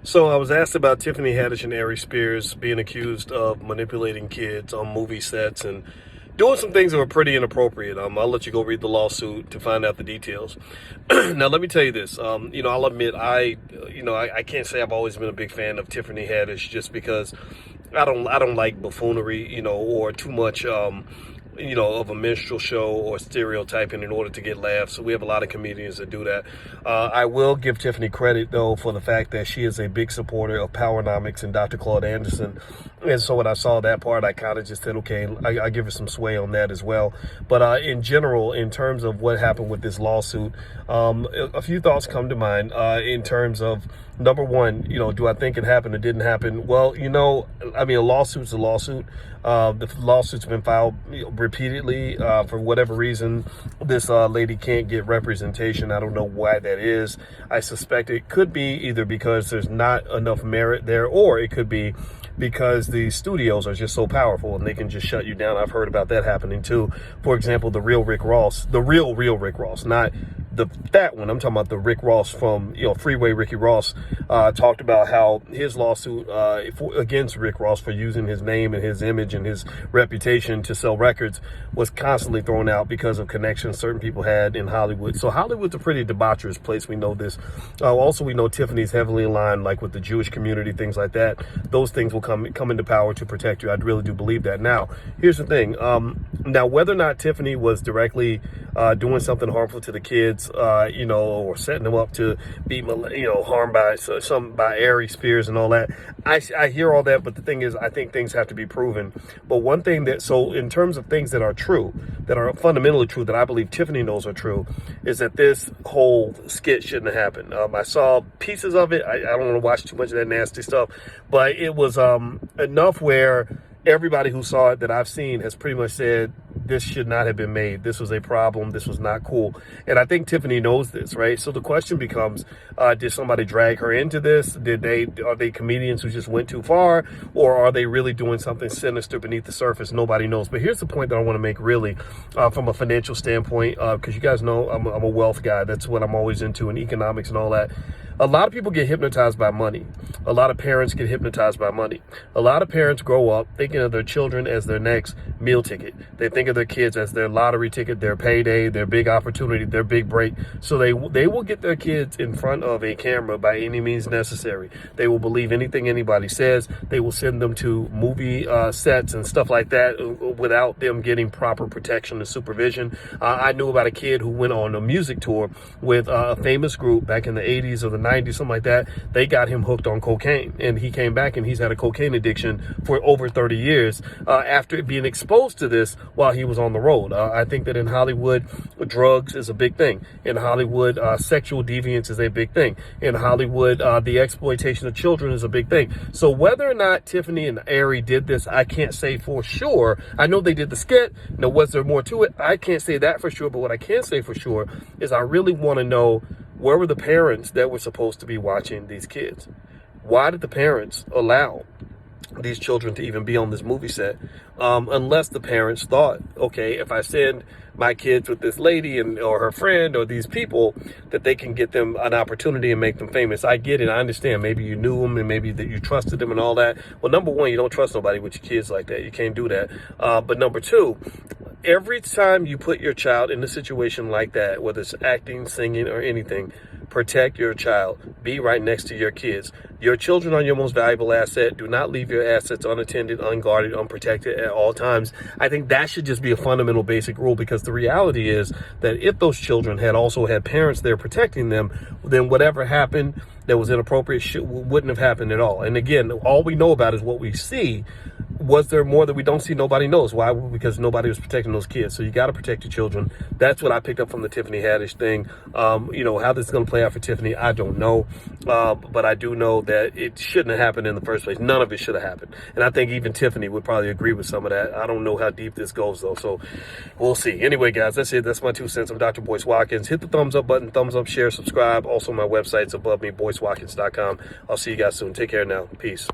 So I was asked about Tiffany Haddish and Ari Spears being accused of manipulating kids on movie sets and doing some things that were pretty inappropriate. I'll let you go read the lawsuit to find out the details. Now, let me tell you this. I'll admit I can't say I've always been a big fan of Tiffany Haddish just because I don't like buffoonery, or too much. Of a minstrel show or stereotyping in order to get laughs. So we have a lot of comedians that do that. I will give Tiffany credit, though, for the fact that she is a big supporter of Powernomics and Dr. Claude Anderson. And so when I saw that part, I kind of just said, okay, I give her some sway on that as well. But in general, in terms of what happened with this lawsuit, a few thoughts come to mind in terms of, number one, do I think it happened or didn't happen? Well, a lawsuit's a lawsuit. The lawsuit's been filed repeatedly. For whatever reason, this lady can't get representation. I don't know why that is. I suspect it could be either because there's not enough merit there, or it could be because the studios are just so powerful and they can just shut you down. I've heard about that happening too. For example, the real Rick Ross, not the fat one. I'm talking about the Rick Ross from Freeway Ricky Ross, talked about how his lawsuit against Rick Ross for using his name and his image and his reputation to sell records was constantly thrown out because of connections certain people had in Hollywood. So Hollywood's a pretty debaucherous place. We know this. Also, we know Tiffany's heavily aligned, like with the Jewish community, things like that. Those things will come into power to protect you. I really do believe that. Now, here's the thing. Now, whether or not Tiffany was directly doing something harmful to the kids, or setting them up to be, harmed by Ari Spears and all that, I hear all that. But the thing is, I think things have to be proven. But one thing so in terms of things that are true, that are fundamentally true, that I believe Tiffany knows are true, is that this whole skit shouldn't have happened. I saw pieces of it. I don't want to watch too much of that nasty stuff, but it was enough where everybody who saw it that I've seen has pretty much said this should not have been made. This was a problem. This was not cool. And I think Tiffany knows this, right? So the question becomes, did somebody drag her into this? Are they comedians who just went too far? Or are they really doing something sinister beneath the surface? Nobody knows. But here's the point that I want to make really from a financial standpoint, because you guys know I'm a wealth guy. That's what I'm always into, in economics and all that. A lot of people get hypnotized by money. A lot of parents get hypnotized by money. A lot of parents grow up thinking of their children as their next meal ticket. They think of their kids as their lottery ticket, their payday, their big opportunity, their big break. So they will get their kids in front of a camera by any means necessary. They will believe anything anybody says. They will send them to movie sets and stuff like that without them getting proper protection and supervision. I knew about a kid who went on a music tour with a famous group back in the 80s or the 90s, something like that. They got him hooked on cocaine, and he came back and he's had a cocaine addiction for over 30 years after being exposed to this while he was on the road. I think that in Hollywood, drugs is a big thing. In Hollywood, sexual deviance is a big thing. In Hollywood, the exploitation of children is a big thing. So whether or not Tiffany and Ari did this, I can't say for sure. I know they did the skit. Now, was there more to it? I can't say that for sure, but what I can say for sure is I really want to know, where were the parents that were supposed to be watching these kids? Why did the parents allow these children to even be on this movie set? Unless the parents thought, okay, if I send my kids with this lady or her friend or these people, that they can get them an opportunity and make them famous. I get it. I understand. Maybe you knew them and maybe that you trusted them and all that. Well, number one, you don't trust nobody with your kids like that. You can't do that. But number two, every time you put your child in a situation like that, whether it's acting, singing, or anything, protect your child. Be right next to your kids. Your children are your most valuable asset. Do not leave your assets unattended, unguarded, unprotected at all times. I think that should just be a fundamental basic rule, because the reality is that if those children had also had parents there protecting them, then whatever happened that was inappropriate wouldn't have happened at all. And again, all we know about is what we see. Was there more that we don't see? Nobody knows. Why? Because nobody was protecting those kids. So you got to protect your children. That's what I picked up from the Tiffany Haddish thing. How this is going to play out for Tiffany, I don't know. But I do know that it shouldn't have happened in the first place. None of it should have happened. And I think even Tiffany would probably agree with some of that. I don't know how deep this goes, though. So we'll see. Anyway, guys, that's it. That's my 2 cents. I'm Dr. Boyce Watkins. Hit the thumbs up button, thumbs up, share, subscribe. Also, my website's above me, boycewatkins.com. I'll see you guys soon. Take care now. Peace.